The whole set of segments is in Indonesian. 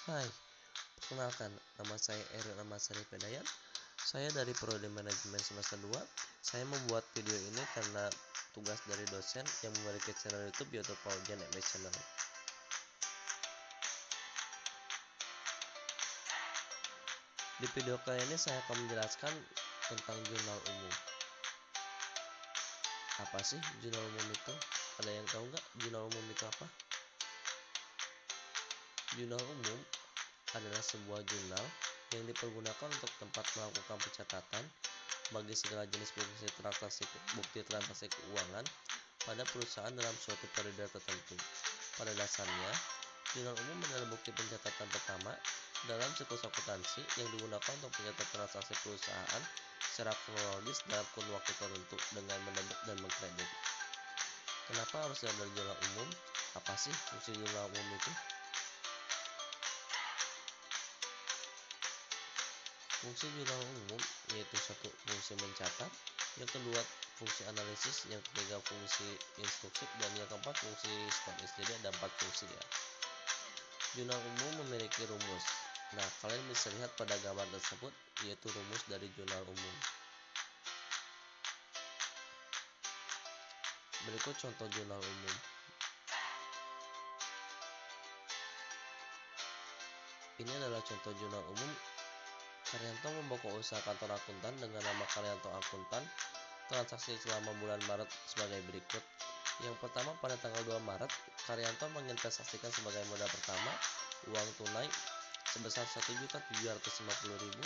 Hai, perkenalkan, nama saya Erwin Ahmad Pedayan. Saya dari Prodi Manajemen semester 2. Saya membuat video ini karena tugas dari dosen yang memiliki channel YouTube yaitu Paujan MS Channel. Di video kali ini saya akan menjelaskan tentang jurnal umum. Apa sih jurnal umum itu? Ada yang tahu nggak jurnal umum itu apa? Jurnal umum adalah sebuah jurnal yang dipergunakan untuk tempat melakukan pencatatan bagi segala jenis bukti transaksi keuangan pada perusahaan dalam suatu periode tertentu. Pada dasarnya, jurnal umum adalah bukti pencatatan pertama dalam siklus akuntansi yang digunakan untuk mencatat transaksi perusahaan secara kronologis dalam kurun waktu tertentu dengan mendebit dan mengkredit. Kenapa harus ada jurnal umum? Apa sih fungsi jurnal umum itu? Fungsi jurnal umum yaitu satu, fungsi mencatat, yang kedua fungsi analisis, yang ketiga fungsi instruksi, dan yang keempat fungsi storis. Jadi ada 4 fungsi ya. Jurnal umum memiliki rumus. Nah, kalian bisa lihat pada gambar tersebut yaitu rumus dari jurnal umum. Berikut contoh jurnal umum. Ini adalah contoh jurnal umum. Karyanto membuka usaha kantor akuntan dengan nama Karyanto Akuntan. Transaksi selama bulan Maret sebagai berikut. Yang pertama, pada tanggal 2 Maret, Karyanto menginvestasikan sebagai modal pertama uang tunai sebesar 1.750.000,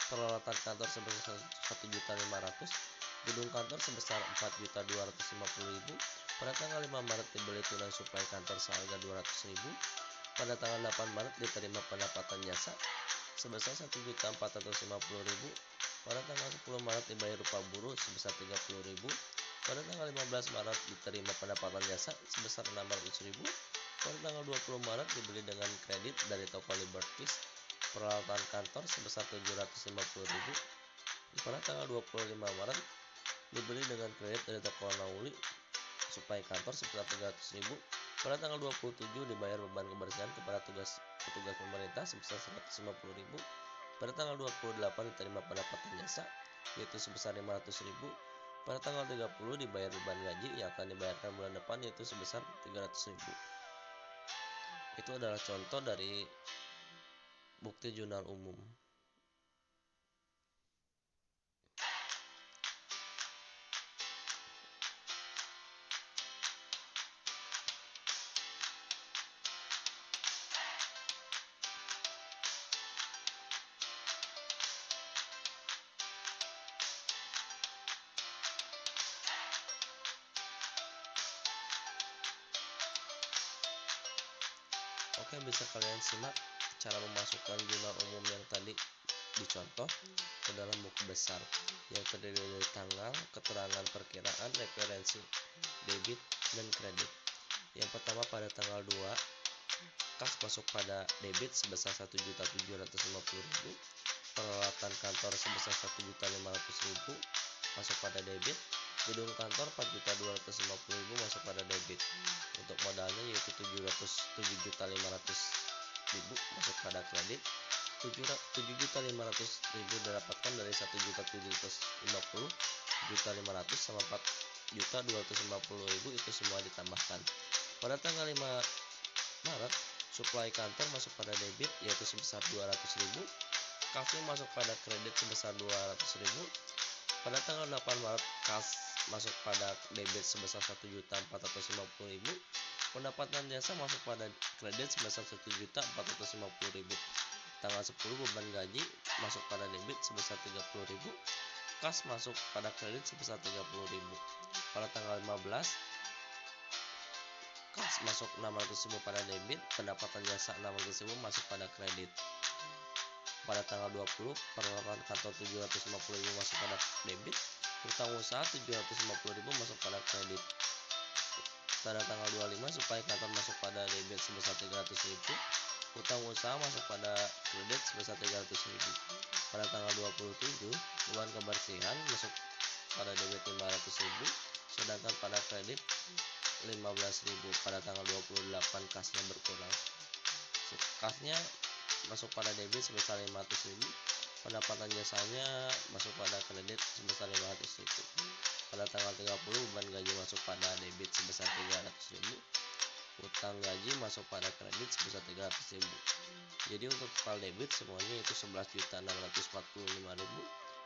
peralatan kantor sebesar 1.500.000, gedung kantor sebesar 4.250.000. Pada tanggal 5 Maret dibeli tunai suplai kantor seharga 200.000. Pada tanggal 8 Maret diterima pendapatan jasa sebesar 1.450.000. Pada tanggal 10 Maret dibayar upah buruh sebesar 30.000. Pada tanggal 15 Maret diterima pendapatan jasa sebesar 600.000. Pada tanggal 20 Maret dibeli dengan kredit dari toko Liberties peralatan kantor sebesar 750.000. Pada tanggal 25 Maret dibeli dengan kredit dari toko Nauli suplai kantor sebesar 300.000. Pada tanggal 27 dibayar beban kebersihan kepada petugas pemerintah sebesar 150.000. Pada tanggal 28 diterima pendapatan jasa yaitu sebesar 500.000. Pada tanggal 30 dibayar beban gaji yang akan dibayarkan bulan depan yaitu sebesar 300.000. Itu adalah contoh dari bukti jurnal umum. Oke, bisa kalian simak cara memasukkan jurnal umum yang tadi dicontoh ke dalam buku besar yang terdiri dari tanggal, keterangan perkiraan, referensi, debit, dan kredit. Yang pertama, pada tanggal 2, kas masuk pada debit sebesar 1.750.000, peralatan kantor sebesar 1.500.000 masuk pada debit, gedung kantor 4.250.000 masuk pada debit. Untuk modalnya yaitu 7.500.000 masuk pada kredit. 7.500.000 didapatkan dari 1.750.500 sama 4.250.000 itu semua ditambahkan. Pada tanggal 5 Maret suplai kantor masuk pada debit yaitu sebesar 200.000. Kasnya masuk pada kredit sebesar 200.000. Pada tanggal 8 Maret kas masuk pada debit sebesar 1.450.000. Pendapatan jasa masuk pada kredit sebesar 1.450.000. Tanggal 10 beban gaji masuk pada debit sebesar 30.000. Kas masuk pada kredit sebesar 30.000. Pada tanggal 15 kas masuk 600.000 pada debit, pendapatan jasa 600.000 masuk pada kredit. Pada tanggal 20 peralatan kantor 750.000 masuk pada debit, utang usaha 750.000 masuk pada kredit. Pada tanggal 25 suplai kantor masuk pada debit sebesar 300.000, utang usaha masuk pada kredit sebesar 300.000. Pada tanggal 27 beban kebersihan masuk pada debit 500.000, sedangkan pada kredit 15.000. Pada tanggal 28 kasnya berkurang. Kasnya masuk pada debit sebesar 500.000. Pendapatan jasanya masuk pada kredit sebesar 500.000. Pada tanggal 30 beban gaji masuk pada debit sebesar 300.000. Utang gaji masuk pada kredit sebesar 300.000. Jadi untuk total debit semuanya itu 11.645.000,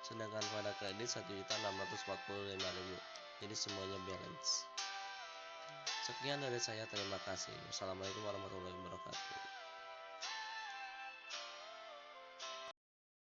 sedangkan pada kredit 1.645.000. Jadi semuanya balance. Sekian dari saya, terima kasih. Wassalamualaikum warahmatullahi wabarakatuh.